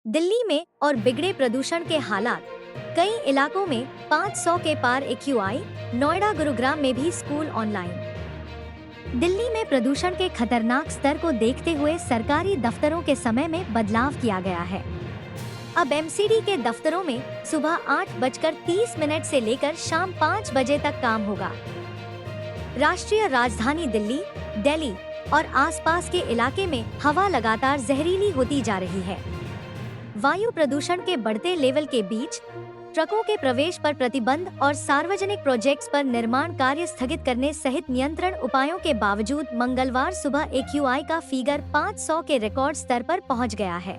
दिल्ली में और बिगड़े प्रदूषण के हालात। कई इलाकों में 500 के पार AQI। नोएडा गुरुग्राम में भी स्कूल ऑनलाइन। दिल्ली में प्रदूषण के खतरनाक स्तर को देखते हुए सरकारी दफ्तरों के समय में बदलाव किया गया है। अब MCD के दफ्तरों में सुबह 8:30 से लेकर शाम 5 बजे तक काम होगा। राष्ट्रीय राजधानी दिल्ली और आसपास के इलाके में हवा लगातार जहरीली होती जा रही है। वायु प्रदूषण के बढ़ते लेवल के बीच ट्रकों के प्रवेश पर प्रतिबंध और सार्वजनिक प्रोजेक्ट्स पर निर्माण कार्य स्थगित करने सहित नियंत्रण उपायों के बावजूद मंगलवार सुबह AQI का फिगर 500 के रिकॉर्ड स्तर पर पहुंच गया है।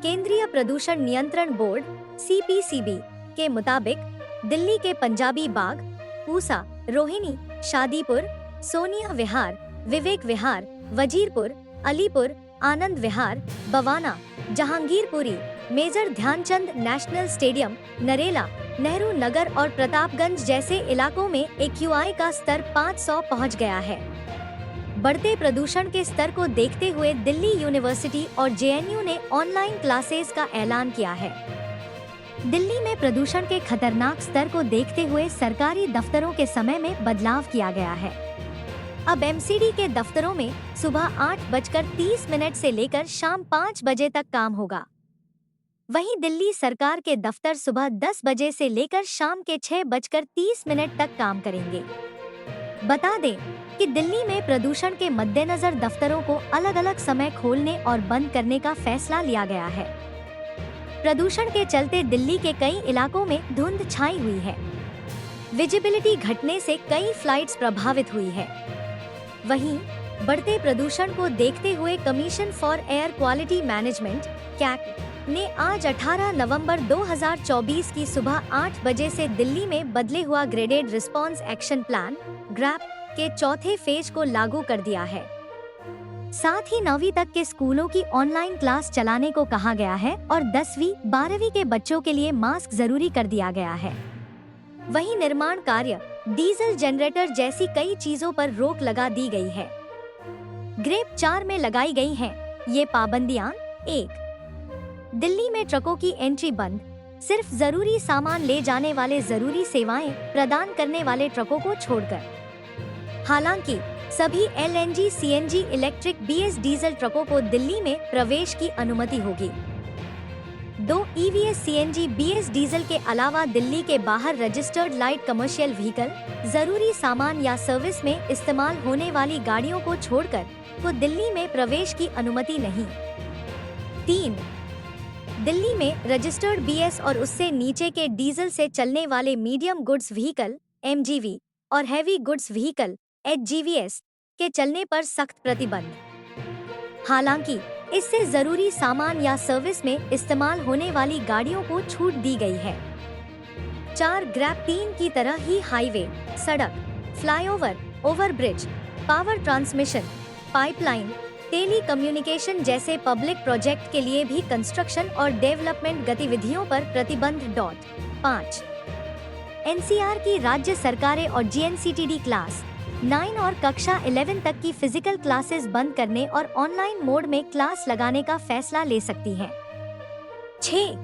केंद्रीय प्रदूषण नियंत्रण बोर्ड CPCB के मुताबिक दिल्ली के Punjabi Bagh, Pusa, Rohini, Shadipur, Sonia Vihar, Vivek Vihar, Wazirpur, Alipur, Anand Vihar, Bawana, Jahangirpuri, Major Dhyan Chand national stadium, Narela, Nehru Nagar और प्रतापगंज जैसे इलाकों में AQI का स्तर 500 पहुंच गया है। बढ़ते प्रदूषण के स्तर को देखते हुए दिल्ली यूनिवर्सिटी और JNU ने ऑनलाइन क्लासेस का ऐलान किया है। दिल्ली में प्रदूषण के खतरनाक स्तर को देखते हुए सरकारी दफ्तरों के समय में बदलाव किया गया है। अब MCD के दफ्तरों में सुबह 8:30 से लेकर शाम 5 बजे तक काम होगा। वहीं दिल्ली सरकार के दफ्तर सुबह 10 बजे से लेकर शाम के 6:30 तक काम करेंगे। बता दें कि दिल्ली में प्रदूषण के मद्देनजर दफ्तरों को अलग अलग समय खोलने और बंद करने का फैसला लिया गया है। प्रदूषण के चलते दिल्ली के कई इलाकों में धुंध छाई हुई है। विजिबिलिटी घटने से कई फ्लाइट्स प्रभावित हुई है। वहीं बढ़ते प्रदूषण को देखते हुए commission for air quality management CAC ने आज 18 नवंबर 2024 की सुबह 8 बजे से दिल्ली में बदले हुआ graded response action plan GRAP के चौथे फेज को लागू कर दिया है। साथ ही 9वीं तक के स्कूलों की ऑनलाइन क्लास चलाने को कहा गया है और 10वीं 12वीं के बच्चों के लिए मास्क जरूरी कर दिया गया है। वहीं निर्माण कार्य, डीजल जनरेटर जैसी कई चीजों पर रोक लगा दी गई है। ग्रेप 4 में लगाई गई हैं ये पाबंदियां। 1. दिल्ली में ट्रकों की एंट्री बंद, सिर्फ जरूरी सामान ले जाने वाले जरूरी सेवाएं प्रदान करने वाले ट्रकों को छोड़कर। हालांकि सभी LNG, CNG, electric, BS diesel ट्रकों को दिल्ली में प्रवेश की अनुमति होगी। 2. EVS, CNG, BS डीजल के अलावा दिल्ली के बाहर रजिस्टर्ड लाइट कमर्शियल व्हीकल, जरूरी सामान या सर्विस में इस्तेमाल होने वाली गाड़ियों को छोड़कर तो दिल्ली में प्रवेश की अनुमति नहीं। 3. दिल्ली में रजिस्टर्ड BS और उससे नीचे के डीजल से चलने वाले मीडियम गुड्स व्हीकल MGV और हैवी गुड्स व्हीकल HGVs के चलने पर सख्त प्रतिबंध। हालांकि इससे जरूरी सामान या सर्विस में इस्तेमाल होने वाली गाड़ियों को छूट दी गई है। 4. ग्रैप 3 की तरह ही हाईवे, सड़क, flyover, overbridge, power transmission, pipeline, telecommunication जैसे पब्लिक प्रोजेक्ट के लिए भी कंस्ट्रक्शन और डेवलपमेंट गतिविधियों पर प्रतिबंध। 5. NCR की राज्य सरकारें और GNCTD क्लास 9 और कक्षा 11 तक की फिजिकल क्लासेस बंद करने और ऑनलाइन मोड में क्लास लगाने का फैसला ले सकती हैं। 6.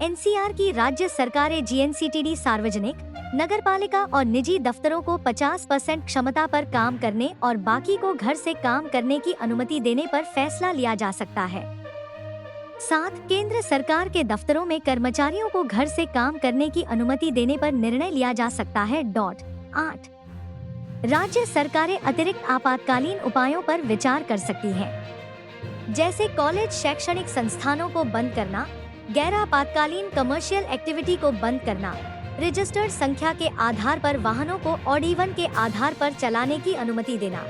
NCR की राज्य सरकारें GNCTD सार्वजनिक, नगरपालिका और निजी दफ्तरों को 50% क्षमता पर काम करने और बाकी को घर से काम करने की अनुमति देने पर फैसला लिया जा सकता है। 7. केंद्र सरकार के दफ्तरों में कर्मचारियों को घर से काम करने की अनुमति देने पर निर्णय लिया जा सकता है। 8. राज्य सरकारें अतिरिक्त आपातकालीन उपायों पर विचार कर सकती हैं, जैसे कॉलेज, शैक्षणिक संस्थानों को बंद करना, गैर आपातकालीन कमर्शियल एक्टिविटी को बंद करना, रजिस्टर्ड संख्या के आधार पर वाहनों को ऑड इवन के आधार पर चलाने की अनुमति देना।